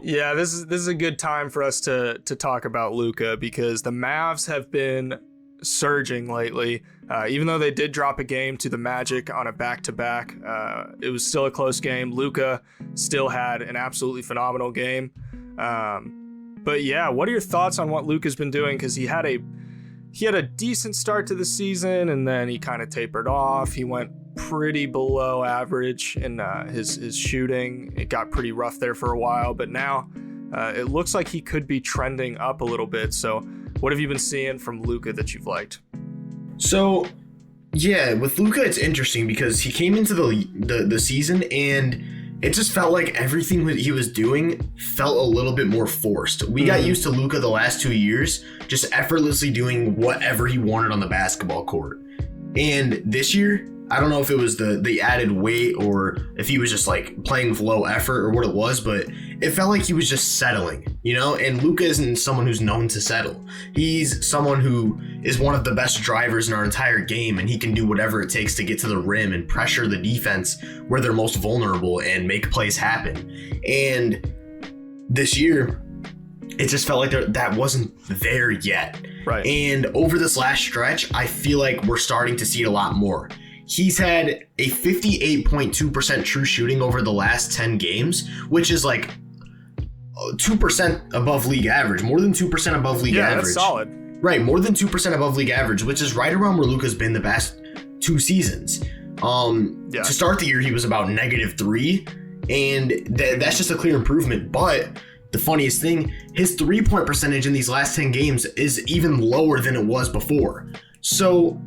Yeah, this is a good time for us to talk about Luka because the Mavs have been surging lately. Even though they did drop a game to the Magic on a back-to-back, it was still a close game. Luka still had an absolutely phenomenal game. But yeah, what are your thoughts on what Luka's been doing? Because he had a decent start to the season, and then he kind of tapered off. He went pretty below average in his shooting. It got pretty rough there for a while, but now it looks like he could be trending up a little bit. So what have you been seeing from Luka that you've liked? So, yeah, with Luka, it's interesting because he came into the season and it just felt like everything that he was doing felt a little bit more forced. We got used to Luka the last 2 years just effortlessly doing whatever he wanted on the basketball court. And this year, I don't know if it was the added weight or if he was just like playing with low effort or what it was, but it felt like he was just settling, you know? And Luka isn't someone who's known to settle. He's someone who is one of the best drivers in our entire game, and he can do whatever it takes to get to the rim and pressure the defense where they're most vulnerable and make plays happen. And this year, it just felt like that wasn't there yet. Right. And over this last stretch, I feel like we're starting to see it a lot more. He's had a 58.2% true shooting over the last 10 games, which is like 2% above league average, more than 2% above league average. Yeah, that's solid. Right, more than 2% above league average, which is right around where Luka's been the past 2 seasons. To start the year, he was about -3, and that's just a clear improvement. But the funniest thing, his 3-point percentage in these last 10 games is even lower than it was before. So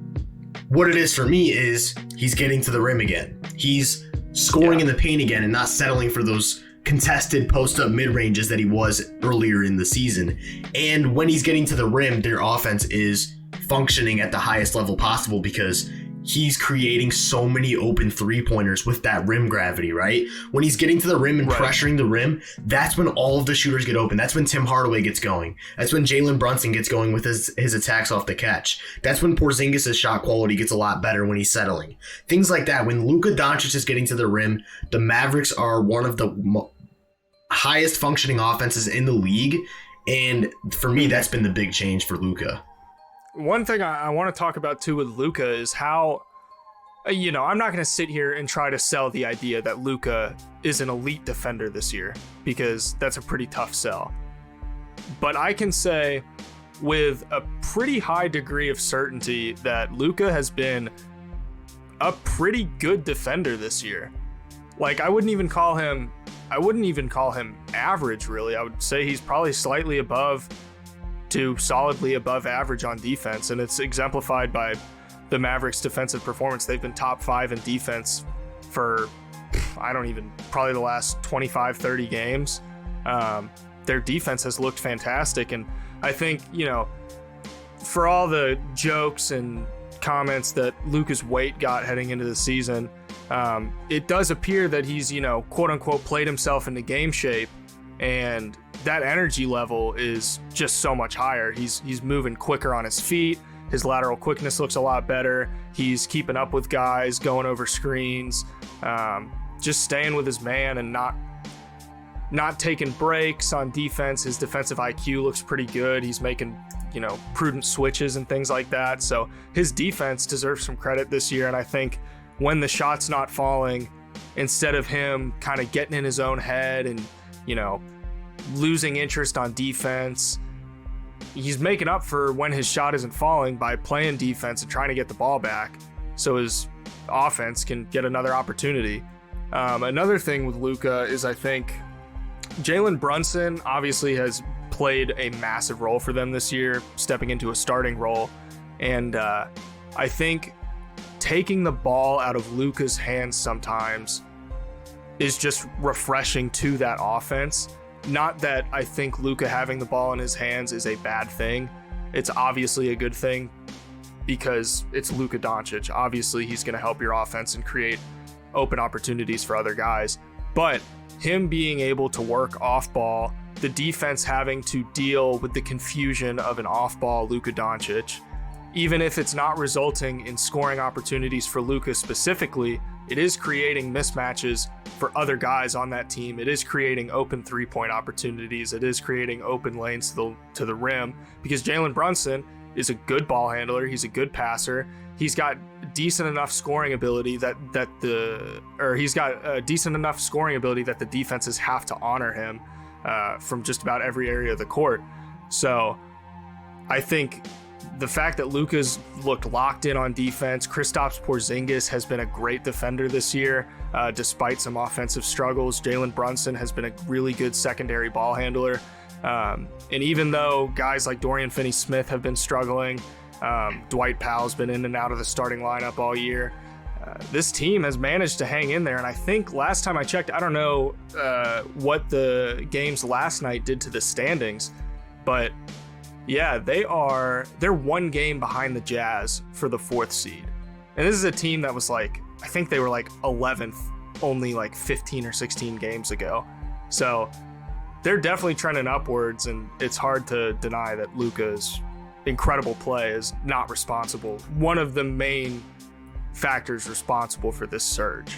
what it is for me is he's getting to the rim again. He's scoring in the paint again and not settling for those contested post-up mid-ranges that he was earlier in the season. And when he's getting to the rim, their offense is functioning at the highest level possible because he's creating so many open three-pointers with that rim gravity, right? When he's getting to the rim and pressuring the rim, that's when all of the shooters get open. That's when Tim Hardaway gets going. That's when Jalen Brunson gets going with his attacks off the catch. That's when Porzingis' shot quality gets a lot better when he's settling. Things like that. When Luka Doncic is getting to the rim, the Mavericks are one of the highest functioning offenses in the league. And for me, that's been the big change for Luka. One thing I want to talk about too with Luka is how, I'm not going to sit here and try to sell the idea that Luka is an elite defender this year, because that's a pretty tough sell. But I can say with a pretty high degree of certainty that Luka has been a pretty good defender this year. Like, I wouldn't even call him average, really. I would say he's probably slightly above to solidly above average on defense, and it's exemplified by the Mavericks' defensive performance. They've been top 5 in defense for probably the last 25-30 games. Their defense has looked fantastic, and I think, for all the jokes and comments that Luka's weight got heading into the season, it does appear that he's, quote unquote played himself into game shape, and that energy level is just so much higher. He's moving quicker on his feet. His lateral quickness looks a lot better. He's keeping up with guys, going over screens, just staying with his man and not taking breaks on defense. His defensive IQ looks pretty good. He's making, prudent switches and things like that. So his defense deserves some credit this year. And I think when the shot's not falling, instead of him kind of getting in his own head and, losing interest on defense, he's making up for when his shot isn't falling by playing defense and trying to get the ball back so his offense can get another opportunity. Another thing with Luka is I think Jalen Brunson obviously has played a massive role for them this year, stepping into a starting role. And I think taking the ball out of Luka's hands sometimes is just refreshing to that offense. Not that I think Luka having the ball in his hands is a bad thing. It's obviously a good thing because it's Luka Doncic. Obviously, he's going to help your offense and create open opportunities for other guys. But him being able to work off ball, the defense having to deal with the confusion of an off ball Luka Doncic, even if it's not resulting in scoring opportunities for Luka specifically, it is creating mismatches for other guys on that team. It is creating open 3-point opportunities. It is creating open lanes to the rim, because Jalen Brunson is a good ball handler. He's a good passer. He's got decent enough scoring ability that the defenses have to honor him from just about every area of the court. So I think the fact that Luka's looked locked in on defense, Kristaps Porzingis has been a great defender this year, despite some offensive struggles. Jalen Brunson has been a really good secondary ball handler. And even though guys like Dorian Finney-Smith have been struggling, Dwight Powell's been in and out of the starting lineup all year, this team has managed to hang in there. And I think last time I checked, I don't know what the games last night did to the standings, but yeah, they're one game behind the Jazz for the 4th seed. And this is a team that was I think they were 11th only 15 or 16 games ago. So they're definitely trending upwards, and it's hard to deny that Luka's incredible play is not responsible. One of the main factors responsible for this surge.